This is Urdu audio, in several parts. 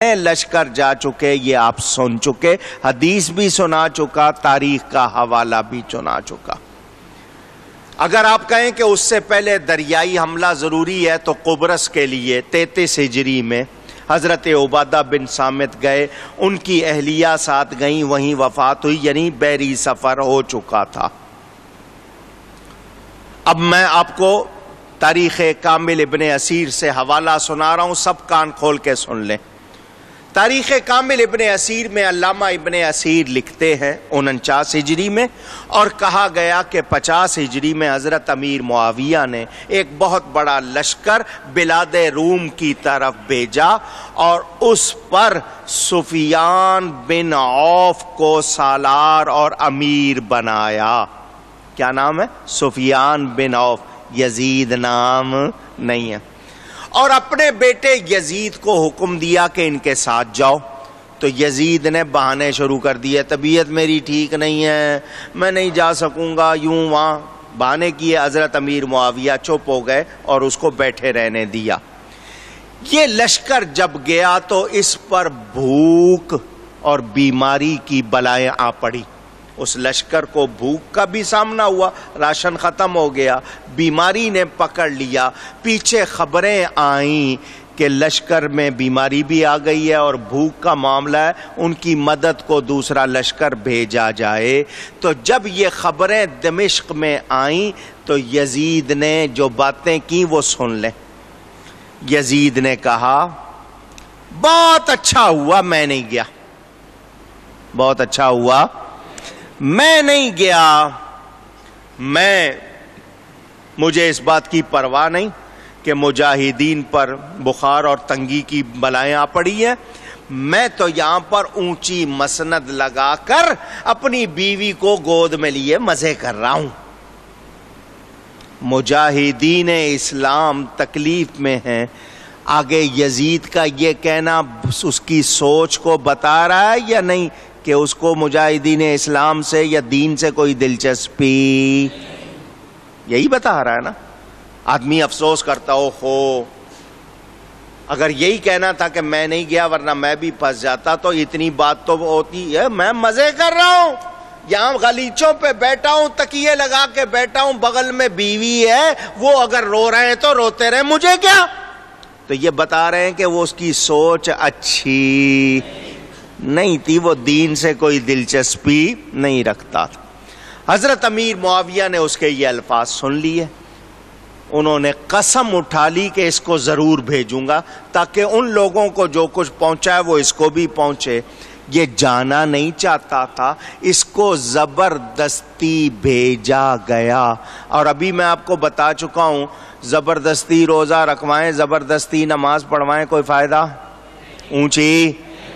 لشکر جا چکے، یہ آپ سن چکے، حدیث بھی سنا چکا، تاریخ کا حوالہ بھی سنا چکا۔ اگر آپ کہیں کہ اس سے پہلے دریائی حملہ ضروری ہے تو قبرص کے لیے 33 ہجری میں حضرت عبادہ بن صامت گئے، ان کی اہلیہ ساتھ گئیں، وہیں وفات ہوئی، یعنی بحری سفر ہو چکا تھا۔ اب میں آپ کو تاریخ کامل ابن اسیر سے حوالہ سنا رہا ہوں، سب کان کھول کے سن لیں۔ تاریخ کامل ابن اسیر میں علامہ ابن اسیر لکھتے ہیں 49 ہجری میں، اور کہا گیا کہ 50 ہجری میں حضرت امیر معاویہ نے ایک بہت بڑا لشکر بلاد روم کی طرف بھیجا اور اس پر سفیان بن عوف کو سالار اور امیر بنایا۔ کیا نام ہے؟ سفیان بن عوف، یزید نام نہیں ہے۔ اور اپنے بیٹے یزید کو حکم دیا کہ ان کے ساتھ جاؤ، تو یزید نے بہانے شروع کر دیے، طبیعت میری ٹھیک نہیں ہے، میں نہیں جا سکوں گا، یوں وہاں بہانے کیے۔ حضرت امیر معاویہ چپ ہو گئے اور اس کو بیٹھے رہنے دیا۔ یہ لشکر جب گیا تو اس پر بھوک اور بیماری کی بلائیں آ پڑی۔ اس لشکر کو بھوک کا بھی سامنا ہوا، راشن ختم ہو گیا، بیماری نے پکڑ لیا، پیچھے خبریں آئیں کہ لشکر میں بیماری بھی آ گئی ہے اور بھوک کا معاملہ ہے، ان کی مدد کو دوسرا لشکر بھیجا جائے۔ تو جب یہ خبریں دمشق میں آئیں تو یزید نے جو باتیں کی وہ سن لیں۔ یزید نے کہا بہت اچھا ہوا میں نہیں گیا، بہت اچھا ہوا میں نہیں گیا، مجھے اس بات کی پرواہ نہیں کہ مجاہدین پر بخار اور تنگی کی بلائیں آ پڑی ہیں، میں تو یہاں پر اونچی مسند لگا کر اپنی بیوی کو گود میں لیے مزے کر رہا ہوں۔ مجاہدین اسلام تکلیف میں ہیں۔ آگے یزید کا یہ کہنا اس کی سوچ کو بتا رہا ہے یا نہیں کہ اس کو مجاہدین اسلام سے یا دین سے کوئی دلچسپی؟ یہی بتا رہا ہے نا۔ آدمی افسوس کرتا ہو اگر یہی کہنا تھا کہ میں نہیں گیا ورنہ میں بھی پھنس جاتا تو اتنی بات تو ہوتی ہے۔ میں مزے کر رہا ہوں، یہاں غلیچوں پہ بیٹھا ہوں، تکیے لگا کے بیٹھا ہوں، بغل میں بیوی ہے، وہ اگر رو رہے ہیں تو روتے رہے، مجھے کیا؟ تو یہ بتا رہے ہیں کہ وہ اس کی سوچ اچھی نہیں تھی، وہ دین سے کوئی دلچسپی نہیں رکھتا تھا۔ حضرت امیر معاویہ نے اس کے یہ الفاظ سن لیے، انہوں نے قسم اٹھا لی کہ اس کو ضرور بھیجوں گا تاکہ ان لوگوں کو جو کچھ پہنچا ہے وہ اس کو بھی پہنچے۔ یہ جانا نہیں چاہتا تھا، اس کو زبردستی بھیجا گیا۔ اور ابھی میں آپ کو بتا چکا ہوں، زبردستی روزہ رکھوائیں، زبردستی نماز پڑھوائیں، کوئی فائدہ؟ اونچی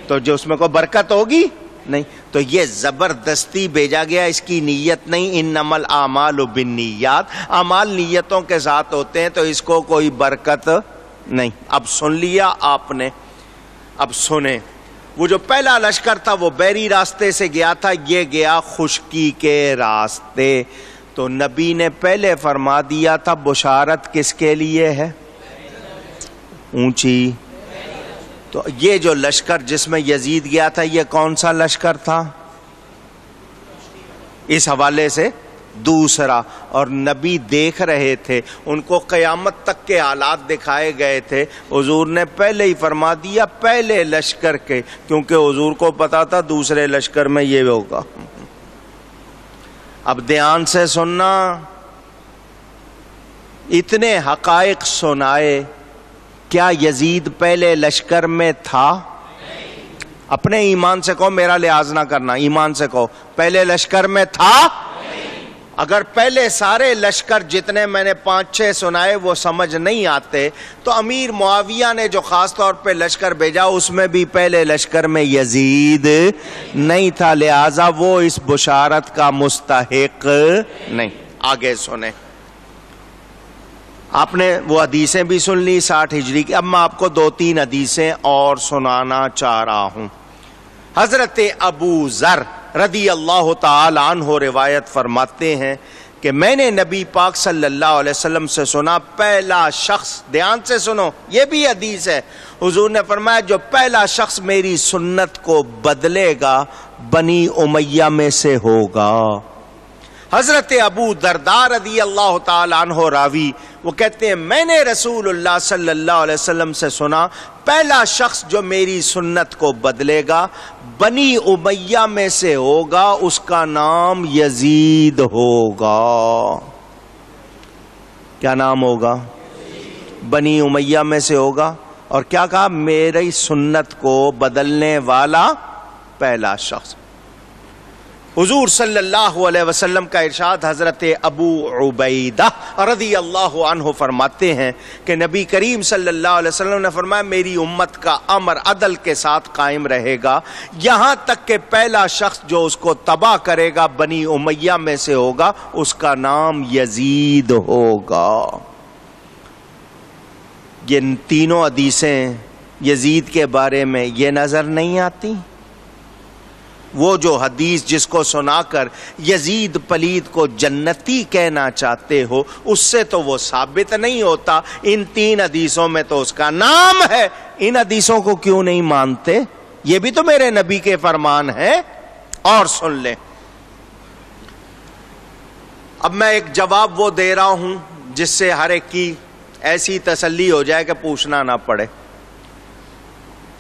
تو جو اس میں کوئی برکت ہوگی نہیں۔ تو یہ زبردستی بھیجا گیا، اس کی نیت نہیں۔ انما الاعمال بالنیات، اعمال نیتوں کے ساتھ ہوتے ہیں، تو اس کو کوئی برکت نہیں۔ اب سن لیا آپ نے، اب سنیں۔ وہ جو پہلا لشکر تھا وہ بحری راستے سے گیا تھا، یہ گیا خشکی کے راستے۔ تو نبی نے پہلے فرما دیا تھا بشارت کس کے لیے ہے؟ اونچی۔ تو یہ جو لشکر جس میں یزید گیا تھا یہ کون سا لشکر تھا؟ اس حوالے سے دوسرا۔ اور نبی دیکھ رہے تھے، ان کو قیامت تک کے حالات دکھائے گئے تھے، حضور نے پہلے ہی فرما دیا پہلے لشکر کے، کیونکہ حضور کو پتا تھا دوسرے لشکر میں یہ ہوگا۔ اب دھیان سے سننا، اتنے حقائق سنائے، کیا یزید پہلے لشکر میں تھا؟ اپنے ایمان سے کہو، میرا لحاظ نہ کرنا، ایمان سے کہو پہلے لشکر میں تھا؟ اگر پہلے سارے لشکر جتنے میں نے 5-6 سنائے وہ سمجھ نہیں آتے تو امیر معاویہ نے جو خاص طور پہ لشکر بھیجا اس میں بھی پہلے لشکر میں یزید نہیں تھا، لہذا وہ اس بشارت کا مستحق نہیں۔ آگے سنیں، آپ نے وہ حدیثیں بھی سن لی 60 ہجری کی۔ اب میں آپ کو 2-3 حدیثیں اور سنانا چاہ رہا ہوں۔ حضرت ابو ذر رضی اللہ تعالی عنہ روایت فرماتے ہیں کہ میں نے نبی پاک صلی اللہ علیہ وسلم سے سنا، پہلا شخص، دھیان سے سنو یہ بھی حدیث ہے، حضور نے فرمایا جو پہلا شخص میری سنت کو بدلے گا بنی امیہ میں سے ہوگا۔ حضرت ابو درداء رضی اللہ تعالی عنہ راوی، وہ کہتے ہیں میں نے رسول اللہ صلی اللہ علیہ وسلم سے سنا پہلا شخص جو میری سنت کو بدلے گا بنی امیہ میں سے ہوگا، اس کا نام یزید ہوگا۔ کیا نام ہوگا؟ بنی امیہ میں سے ہوگا۔ اور کیا کہا؟ میری سنت کو بدلنے والا پہلا شخص۔ حضور صلی اللہ علیہ وسلم کا ارشاد، حضرت ابو عبیدہ رضی اللہ عنہ فرماتے ہیں کہ نبی کریم صلی اللہ علیہ وسلم نے فرمایا میری امت کا امر عدل کے ساتھ قائم رہے گا یہاں تک کہ پہلا شخص جو اس کو تباہ کرے گا بنی امیہ میں سے ہوگا، اس کا نام یزید ہوگا۔ یہ تینوں حدیثیں یزید کے بارے میں یہ نظر نہیں آتی؟ وہ جو حدیث جس کو سنا کر یزید پلید کو جنتی کہنا چاہتے ہو، اس سے تو وہ ثابت نہیں ہوتا، ان تین حدیثوں میں تو اس کا نام ہے، ان حدیثوں کو کیوں نہیں مانتے؟ یہ بھی تو میرے نبی کے فرمان ہیں۔ اور سن لیں، اب میں ایک جواب وہ دے رہا ہوں جس سے ہر ایک کی ایسی تسلی ہو جائے کہ پوچھنا نہ پڑے۔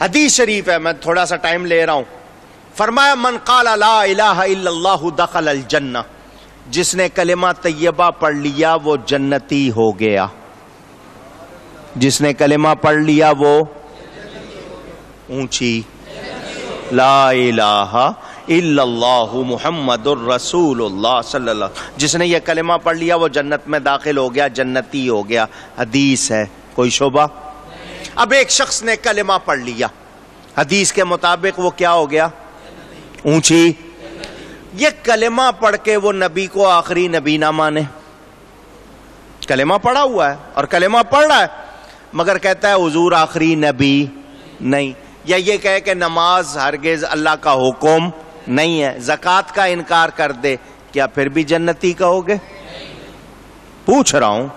حدیث شریف ہے، میں تھوڑا سا ٹائم لے رہا ہوں۔ فرمایا من قال لا الہ الا اللہ دخل الجنہ، جس نے کلمہ طیبہ پڑھ لیا وہ جنتی ہو گیا۔ جس نے کلمہ پڑھ لیا وہ اونچی لا الہ الا اللہ محمد الرسول اللہ صلی اللہ علیہ وسلم، جس نے یہ کلمہ پڑھ لیا وہ جنت میں داخل ہو گیا، جنتی ہو گیا۔ حدیث ہے، کوئی شبہ؟ اب ایک شخص نے کلمہ پڑھ لیا، حدیث کے مطابق وہ کیا ہو گیا؟ اونچی۔ یہ کلمہ پڑھ کے وہ نبی کو آخری نبی نہ مانے، کلمہ پڑھا ہوا ہے اور کلمہ پڑھ رہا ہے مگر کہتا ہے حضور آخری نبی نہیں، یا یہ کہے کہ نماز ہرگز اللہ کا حکم نہیں ہے، زکوٰۃ کا انکار کر دے، کیا پھر بھی جنتی کہو گے؟ پوچھ رہا ہوں۔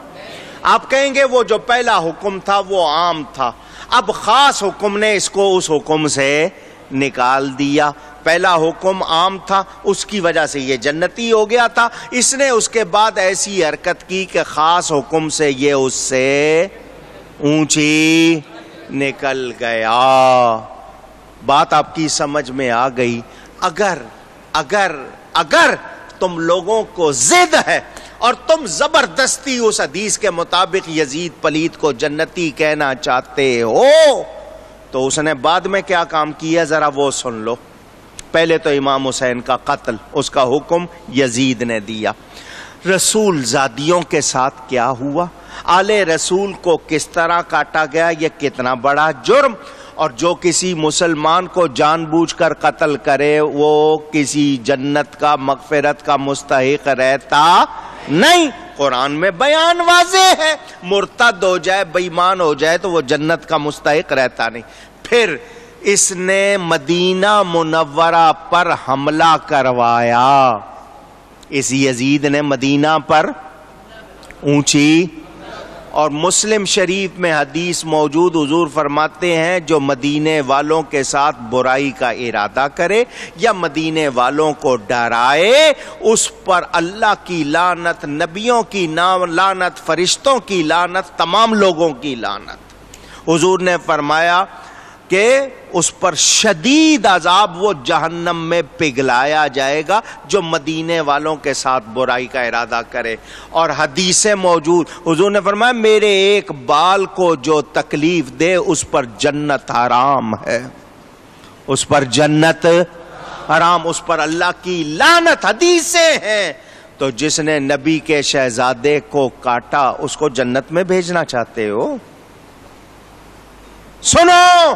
آپ کہیں گے وہ جو پہلا حکم تھا وہ عام تھا، اب خاص حکم نے اس کو اس حکم سے نکال دیا۔ پہلا حکم عام تھا، اس کی وجہ سے یہ جنتی ہو گیا تھا، اس نے اس کے بعد ایسی حرکت کی کہ خاص حکم سے یہ اس سے اونچی نکل گیا۔ بات آپ کی سمجھ میں آ گئی؟ اگر تم لوگوں کو ضد ہے اور تم زبردستی اس حدیث کے مطابق یزید پلید کو جنتی کہنا چاہتے ہو تو اس نے بعد میں کیا کام کیا ذرا وہ سن لو۔ پہلے تو امام حسین کا قتل، اس کا حکم یزید نے دیا۔ رسول زادیوں کے ساتھ کیا ہوا، آل رسول کو کس طرح کاٹا گیا، یہ کتنا بڑا جرم، اور جو کسی مسلمان کو جان بوجھ کر قتل کرے وہ کسی جنت کا مغفرت کا مستحق رہتا نہیں۔ قرآن میں بیان واضح ہے، مرتد ہو جائے، بے ایمان ہو جائے تو وہ جنت کا مستحق رہتا نہیں۔ پھر اس نے مدینہ منورہ پر حملہ کروایا، اس یزید نے مدینہ پر اونچی، اور مسلم شریف میں حدیث موجود، حضور فرماتے ہیں جو مدینے والوں کے ساتھ برائی کا ارادہ کرے یا مدینے والوں کو ڈرائے اس پر اللہ کی لعنت، نبیوں کی لعنت، فرشتوں کی لعنت، تمام لوگوں کی لعنت۔ حضور نے فرمایا کہ اس پر شدید عذاب وہ جہنم میں پگھلایا جائے گا جو مدینے والوں کے ساتھ برائی کا ارادہ کرے۔ اور حدیثیں موجود، حضور نے فرمایا میرے ایک بال کو جو تکلیف دے اس پر جنت حرام ہے، اس پر جنت حرام، اس پر اللہ کی لعنت۔ حدیثیں ہیں۔ تو جس نے نبی کے شہزادے کو کاٹا اس کو جنت میں بھیجنا چاہتے ہو؟ سنو،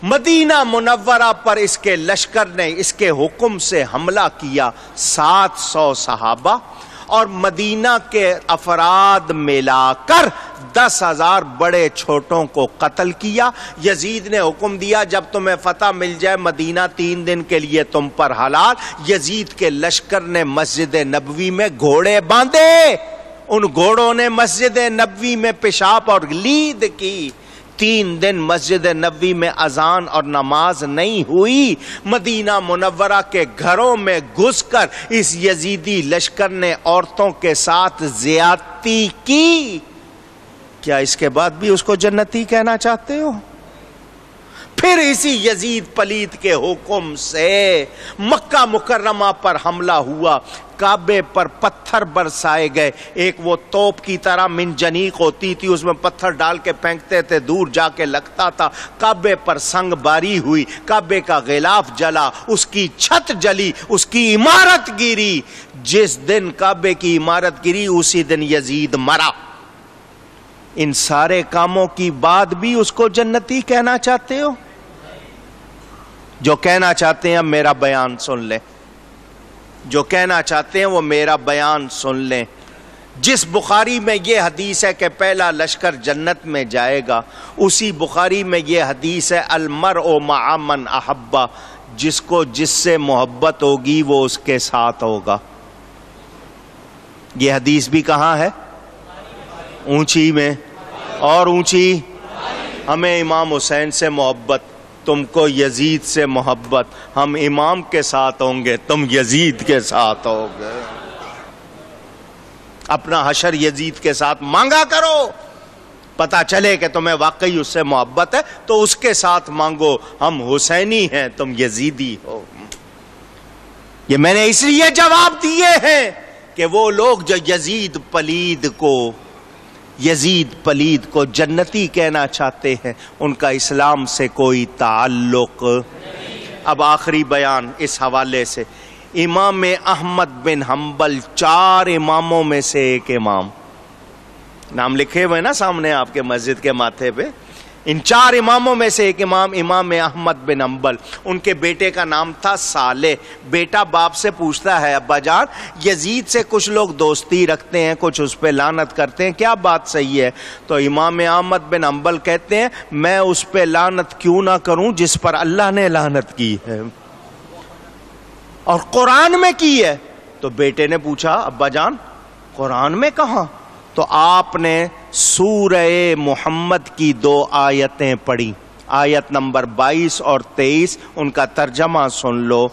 مدینہ منورہ پر اس کے لشکر نے اس کے حکم سے حملہ کیا، 700 صحابہ اور مدینہ کے افراد ملا کر 10,000 بڑے چھوٹوں کو قتل کیا۔ یزید نے حکم دیا جب تمہیں فتح مل جائے مدینہ 3 دن کے لیے تم پر حلال۔ یزید کے لشکر نے مسجد نبوی میں گھوڑے باندھے، ان گھوڑوں نے مسجد نبوی میں پیشاب اور لید کی۔ 3 دن مسجد نبوی میں اذان اور نماز نہیں ہوئی۔ مدینہ منورہ کے گھروں میں گھس کر اس یزیدی لشکر نے عورتوں کے ساتھ زیادتی کی۔ کیا اس کے بعد بھی اس کو جنتی کہنا چاہتے ہو؟ پھر اسی یزید پلید کے حکم سے مکہ مکرمہ پر حملہ ہوا، کعبے پر پتھر برسائے گئے۔ ایک وہ توپ کی طرح منجنیق ہوتی تھی، اس میں پتھر ڈال کے پھینکتے تھے، دور جا کے لگتا تھا۔ کعبے پر سنگ باری ہوئی، کعبے کا غلاف جلا، اس کی چھت جلی، اس کی عمارت گری۔ جس دن کعبے کی عمارت گری اسی دن یزید مرا۔ ان سارے کاموں کی بعد بھی اس کو جنتی کہنا چاہتے ہو؟ جو کہنا چاہتے ہیں میرا بیان سن لیں، جو کہنا چاہتے ہیں وہ میرا بیان سن لیں۔ جس بخاری میں یہ حدیث ہے کہ پہلا لشکر جنت میں جائے گا، اسی بخاری میں یہ حدیث ہے المرء مع من احب، جس کو جس سے محبت ہوگی وہ اس کے ساتھ ہوگا۔ یہ حدیث بھی کہاں ہے؟ اونچی میں، اور اونچی ہمیں امام حسین سے محبت، تم کو یزید سے محبت، ہم امام کے ساتھ ہوں گے، تم یزید کے ساتھ ہوگے۔ اپنا حشر یزید کے ساتھ مانگا کرو، پتہ چلے کہ تمہیں واقعی اس سے محبت ہے تو اس کے ساتھ مانگو۔ ہم حسینی ہیں، تم یزیدی ہو۔ یہ میں نے اس لیے جواب دیے ہیں کہ وہ لوگ جو یزید پلید کو جنتی کہنا چاہتے ہیں ان کا اسلام سے کوئی تعلق۔ اب آخری بیان اس حوالے سے، امام احمد بن حنبل 4 اماموں میں سے ایک امام، نام لکھے ہوئے نا سامنے آپ کے مسجد کے ماتھے پہ، ان 4 اماموں میں سے ایک امام احمد بن حنبل، ان کے بیٹے کا نام تھا صالح۔ بیٹا باپ سے پوچھتا ہے ابا جان یزید سے کچھ لوگ دوستی رکھتے ہیں، کچھ اس پہ لعنت کرتے ہیں، کیا بات صحیح ہے؟ تو امام احمد بن حنبل کہتے ہیں میں اس پہ لعنت کیوں نہ کروں جس پر اللہ نے لعنت کی ہے اور قرآن میں کی ہے۔ تو بیٹے نے پوچھا ابا جان قرآن میں کہاں؟ تو آپ نے سورہ محمد کی 2 آیتیں پڑھی، آیت نمبر 22 اور 23، ان کا ترجمہ سن لو۔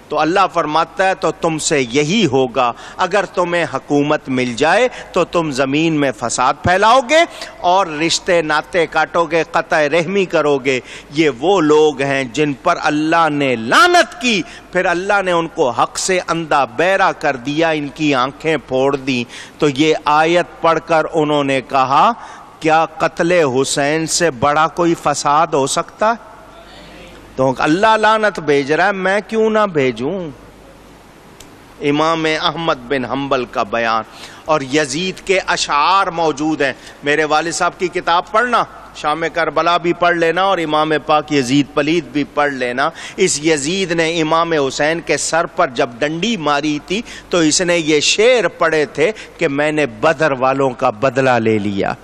تو اللہ فرماتا ہے تو تم سے یہی ہوگا، اگر تمہیں حکومت مل جائے تو تم زمین میں فساد پھیلاؤ گے اور رشتے ناتے کاٹو گے، قطع رحمی کرو گے۔ یہ وہ لوگ ہیں جن پر اللہ نے لعنت کی، پھر اللہ نے ان کو حق سے اندھا بہرا کر دیا، ان کی آنکھیں پھوڑ دی۔ تو یہ آیت پڑھ کر انہوں نے کہا کیا قتل حسین سے بڑا کوئی فساد ہو سکتا ہے؟ تو اللہ لعنت بھیج رہا ہے، میں کیوں نہ بھیجوں؟ امام احمد بن حنبل کا بیان۔ اور یزید کے اشعار موجود ہیں، میرے والد صاحب کی کتاب پڑھنا، شام کربلا بھی پڑھ لینا اور امام پاک یزید پلید بھی پڑھ لینا۔ اس یزید نے امام حسین کے سر پر جب ڈنڈی ماری تھی تو اس نے یہ شعر پڑھے تھے کہ میں نے بدر والوں کا بدلہ لے لیا،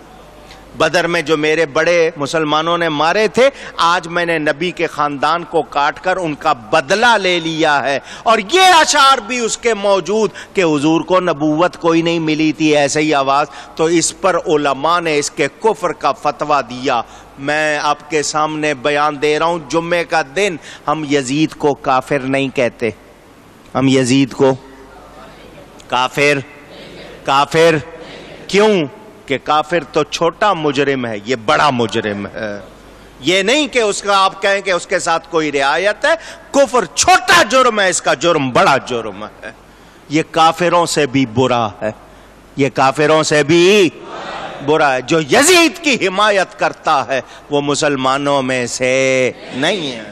بدر میں جو میرے بڑے مسلمانوں نے مارے تھے آج میں نے نبی کے خاندان کو کاٹ کر ان کا بدلہ لے لیا ہے۔ اور یہ اشعار بھی اس کے موجود کہ حضور کو نبوت کوئی نہیں ملی تھی، ایسے ہی آواز۔ تو اس پر علماء نے اس کے کفر کا فتویٰ دیا۔ میں آپ کے سامنے بیان دے رہا ہوں، جمعے کا دن ہم یزید کو کافر نہیں کہتے، ہم یزید کو کافر کیوں؟ کہ کافر تو چھوٹا مجرم ہے، یہ بڑا مجرم ہے۔ یہ نہیں کہ اس کا آپ کہیں کہ اس کے ساتھ کوئی رعایت ہے، کفر چھوٹا جرم ہے، اس کا جرم بڑا جرم ہے۔ یہ کافروں سے بھی برا ہے، یہ کافروں سے بھی برا ہے۔ جو یزید کی حمایت کرتا ہے وہ مسلمانوں میں سے نہیں ہے۔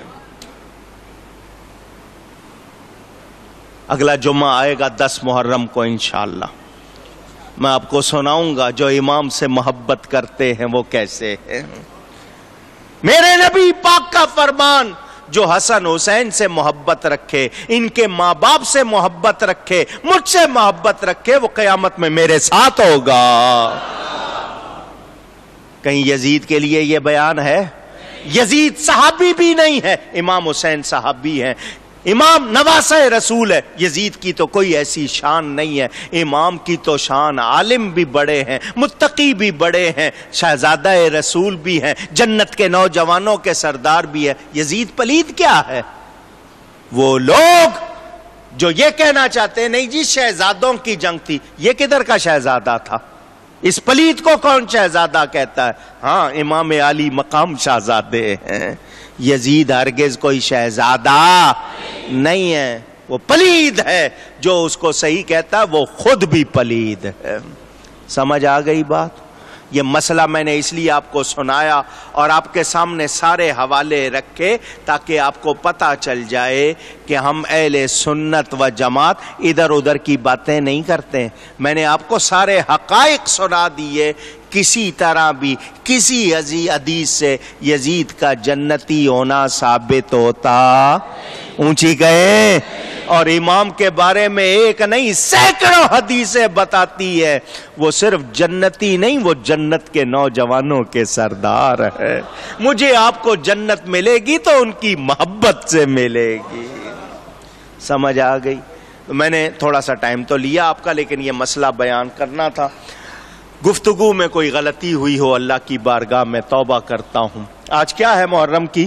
اگلا جمعہ آئے گا 10 محرم کو انشاءاللہ، میں آپ کو سناؤں گا جو امام سے محبت کرتے ہیں وہ کیسے ہیں۔ میرے نبی پاک کا فرمان جو حسن حسین سے محبت رکھے، ان کے ماں باپ سے محبت رکھے، مجھ سے محبت رکھے، وہ قیامت میں میرے ساتھ ہوگا۔ کہیں یزید کے لیے یہ بیان ہے؟ یزید صحابی بھی نہیں ہے، امام حسین صحابی ہیں، امام نواسہ رسول ہے۔ یزید کی تو کوئی ایسی شان نہیں ہے، امام کی تو شان، عالم بھی بڑے ہیں، متقی بھی بڑے ہیں، شہزادہ رسول بھی ہیں، جنت کے نوجوانوں کے سردار بھی ہے۔ یزید پلید کیا ہے؟ وہ لوگ جو یہ کہنا چاہتے ہیں نہیں جی شہزادوں کی جنگ تھی، یہ کدھر کا شہزادہ تھا؟ اس پلید کو کون شہزادہ کہتا ہے؟ ہاں امام علی مقام شہزادے ہیں، یزید ہرگز کوئی شہزادہ نہیں ہے، وہ پلید ہے۔ جو اس کو صحیح کہتا ہے وہ خود بھی پلید ہے۔ سمجھ آ گئی بات؟ یہ مسئلہ میں نے اس لیے آپ کو سنایا اور آپ کے سامنے سارے حوالے رکھے تاکہ آپ کو پتہ چل جائے کہ ہم اہل سنت و جماعت ادھر ادھر کی باتیں نہیں کرتے۔ میں نے آپ کو سارے حقائق سنا دیے، کسی طرح بھی کسی حدیث سے یزید کا جنتی ہونا ثابت ہوتا اونچی گئے۔ اور امام کے بارے میں ایک نہیں سینکڑوں حدیثیں بتاتی ہے، وہ صرف جنتی نہیں، وہ جنت کے نوجوانوں کے سردار ہے۔ مجھے آپ کو جنت ملے گی تو ان کی محبت سے ملے گی۔ سمجھ آ گئی؟ میں نے تھوڑا سا ٹائم تو لیا آپ کا، لیکن یہ مسئلہ بیان کرنا تھا۔ گفتگو میں کوئی غلطی ہوئی ہو اللہ کی بارگاہ میں توبہ کرتا ہوں۔ آج کیا ہے؟ محرم کی